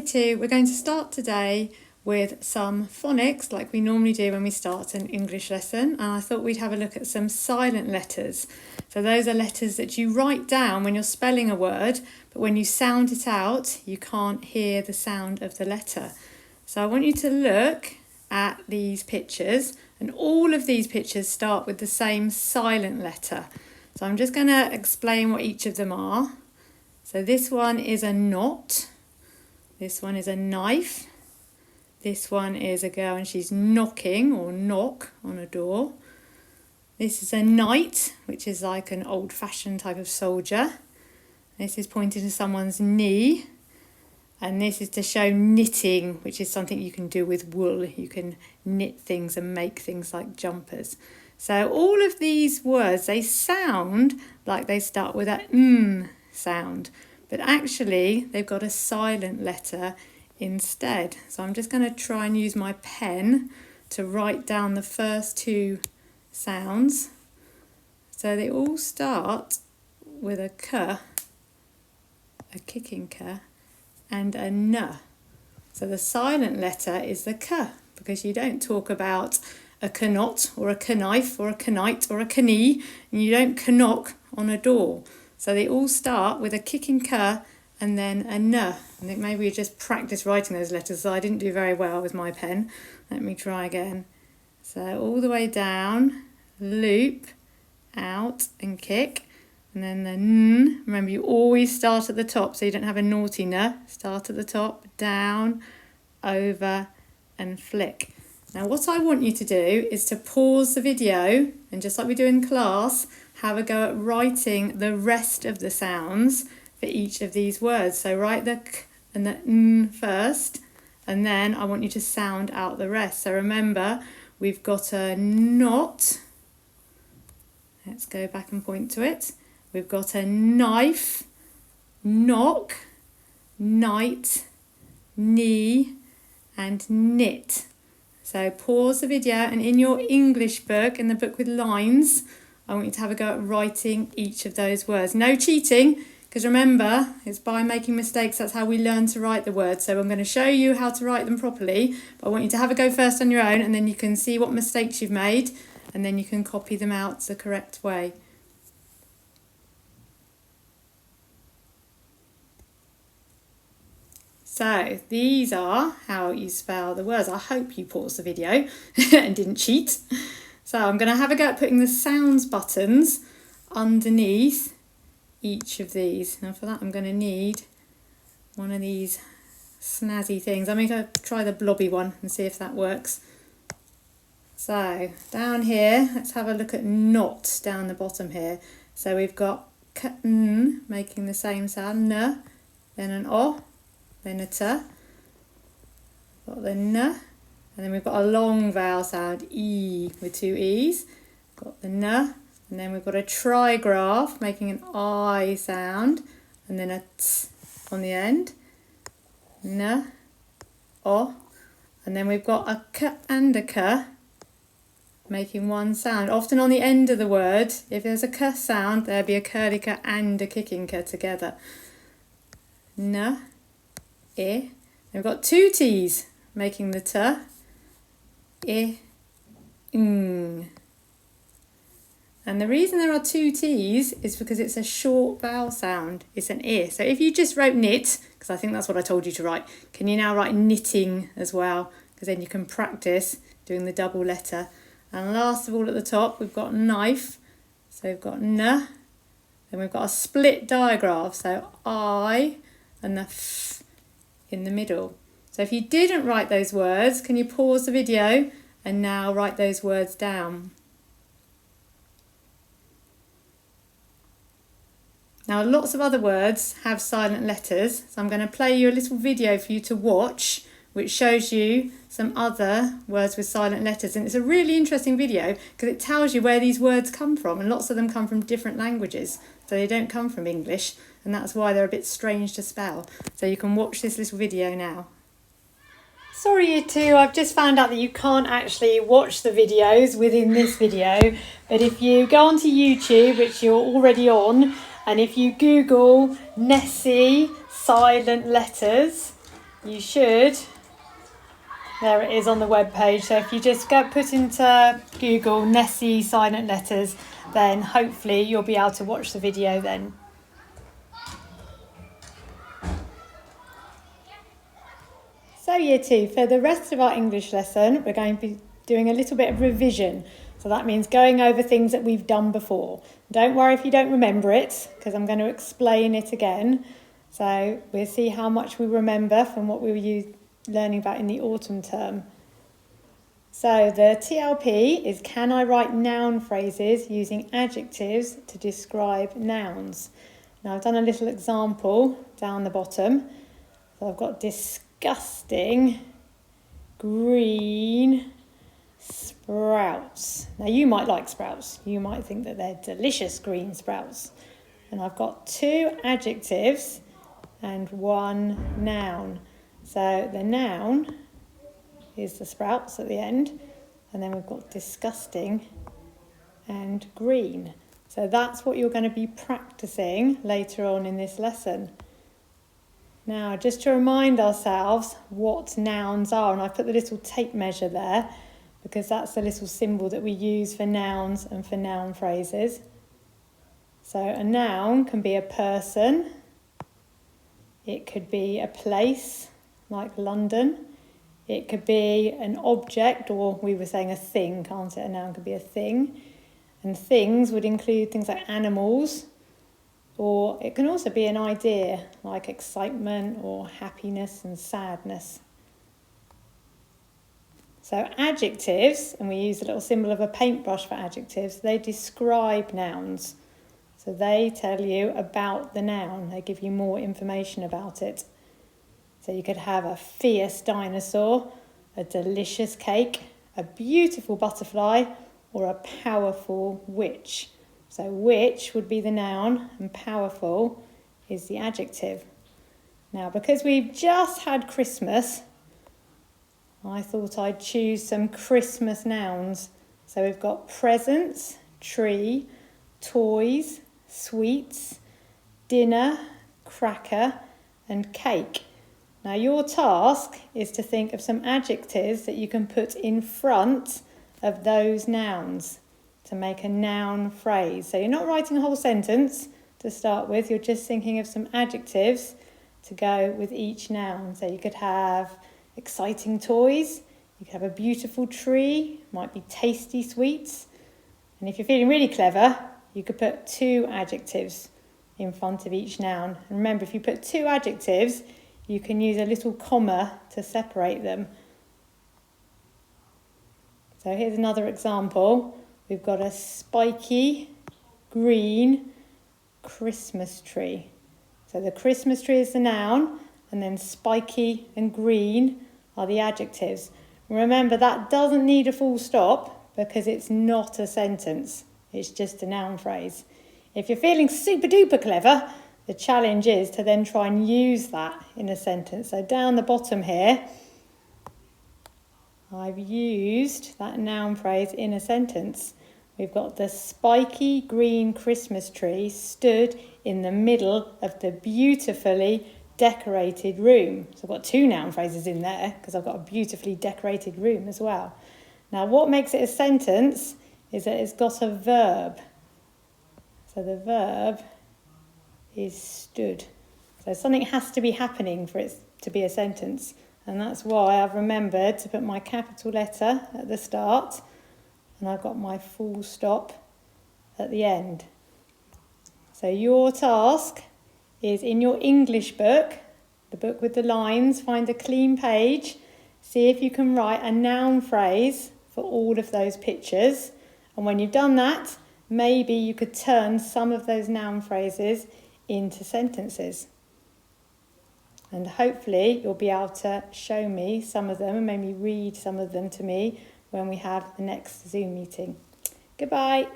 Year 2, we're going to start today with some phonics like we normally do when we start an English lesson, and I thought we'd have a look at some silent letters. So those are letters that you write down when you're spelling a word, but when you sound it out you can't hear the sound of the letter. So I want you to look at these pictures, and all of these pictures start with the same silent letter. So I'm just going to explain what each of them are. So this one is a knot, this one is a knife, this one is a girl and she's knocking or knock on a door. This is a knight, which is like an old-fashioned type of soldier. This is pointing to someone's knee. And this is to show knitting, which is something you can do with wool. You can knit things and make things like jumpers. So all of these words, they sound like they start with a sound, but actually they've got a silent letter instead. So I'm just going to try and use my pen to write down the first two sounds. So they all start with a k, a kicking k, and a n. So the silent letter is the k, because you don't talk about a knot or a knife or a knight or a knee, and you don't knock on a door. So they all start with a kicking k and then a n. I think maybe we just practice writing those letters, so I didn't do very well with my pen. Let me try again. So all the way down, loop, out and kick. And then the n, remember you always start at the top, so you don't have a naughty n. Start at the top, down, over and flick. Now what I want you to do is to pause the video and, just like we do in class, have a go at writing the rest of the sounds for each of these words. So write the k and the n first, and then I want you to sound out the rest. So remember, we've got a knot. Let's go back and point to it. We've got a knife, knock, night, knee and knit. So pause the video, and in your English book, in the book with lines, I want you to have a go at writing each of those words. No cheating, because remember, it's by making mistakes that's how we learn to write the words. So I'm going to show you how to write them properly, but I want you to have a go first on your own, and then you can see what mistakes you've made, and then you can copy them out the correct way. So these are how you spell the words. I hope you paused the video and didn't cheat. So I'm going to have a go at putting the sounds buttons underneath each of these. Now for that I'm going to need one of these snazzy things. I'm going to try the blobby one and see if that works. So down here, let's have a look at knot down the bottom here. So we've got k, n, making the same sound, n, then an o, then a t, got the n, and then we've got a long vowel sound, e, with two e's, got the n, and then we've got a trigraph making an I sound, and then a t on the end, n, o, and then we've got a k and a k, making one sound. Often on the end of the word, if there's a k sound, there'll be a curly k and a kicking k together. N, I. We've got two t's making the t, I, ng. And the reason there are two t's is because it's a short vowel sound. It's an I. So if you just wrote knit, because I think that's what I told you to write, can you now write knitting as well? Because then you can practice doing the double letter. And last of all at the top, we've got knife. So we've got n, then we've got a split digraph. So I and the f in the middle. So if you didn't write those words, can you pause the video and now write those words down? Now lots of other words have silent letters, so I'm going to play you a little video for you to watch, which shows you some other words with silent letters. And it's a really interesting video because it tells you where these words come from, and lots of them come from different languages, so they don't come from English, and that's why they're a bit strange to spell. So you can watch this little video now. Sorry Year 2, I've just found out that you can't actually watch the videos within this video, but if you go onto YouTube, which you're already on, and if you Google Nessie silent letters, you should, there it is on the web page. So if you just put into Google Nessie silent letters, then hopefully you'll be able to watch the video then. So year 2, for the rest of our English lesson, we're going to be doing a little bit of revision. So that means going over things that we've done before. Don't worry if you don't remember it, because I'm going to explain it again. So we'll see how much we remember from what we were learning about in the autumn term. So the TLP is, can I write noun phrases using adjectives to describe nouns? Now I've done a little example down the bottom. So I've got disgusting green sprouts. Now you might like sprouts. You might think that they're delicious green sprouts. And I've got 2 adjectives and 1 noun. So the noun is the sprouts at the end, and then we've got disgusting and green. So that's what you're going to be practicing later on in this lesson. Now, just to remind ourselves what nouns are, and I've put the little tape measure there because that's the little symbol that we use for nouns and for noun phrases. So a noun can be a person, it could be a place like London, it could be an object, or we were saying a thing, can't it? A noun could be a thing. And things would include things like animals, or it can also be an idea like excitement or happiness and sadness. So adjectives, and we use a little symbol of a paintbrush for adjectives, they describe nouns. So they tell you about the noun, they give you more information about it. So you could have a fierce dinosaur, a delicious cake, a beautiful butterfly, or a powerful witch. So witch would be the noun and powerful is the adjective. Now, because we've just had Christmas, I thought I'd choose some Christmas nouns. So we've got presents, tree, toys, sweets, dinner, cracker, and cake. Now your task is to think of some adjectives that you can put in front of those nouns to make a noun phrase. So you're not writing a whole sentence to start with, you're just thinking of some adjectives to go with each noun. So you could have exciting toys, you could have a beautiful tree, might be tasty sweets. And if you're feeling really clever, you could put 2 adjectives in front of each noun. And remember, if you put 2 adjectives, you can use a little comma to separate them. So here's another example. We've got a spiky green Christmas tree. So the Christmas tree is the noun, and then spiky and green are the adjectives. Remember, that doesn't need a full stop because it's not a sentence. It's just a noun phrase. If you're feeling super duper clever, the challenge is to then try and use that in a sentence. So down the bottom here, I've used that noun phrase in a sentence. We've got the spiky green Christmas tree stood in the middle of the beautifully decorated room. So I've got 2 noun phrases in there because I've got a beautifully decorated room as well. Now what makes it a sentence is that it's got a verb. So the verb is stood. So something has to be happening for it to be a sentence, and that's why I've remembered to put my capital letter at the start and I've got my full stop at the end. So your task is in your English book, the book with the lines, find a clean page, see if you can write a noun phrase for all of those pictures, and when you've done that, maybe you could turn some of those noun phrases into sentences. And hopefully you'll be able to show me some of them and maybe read some of them to me when we have the next Zoom meeting. Goodbye.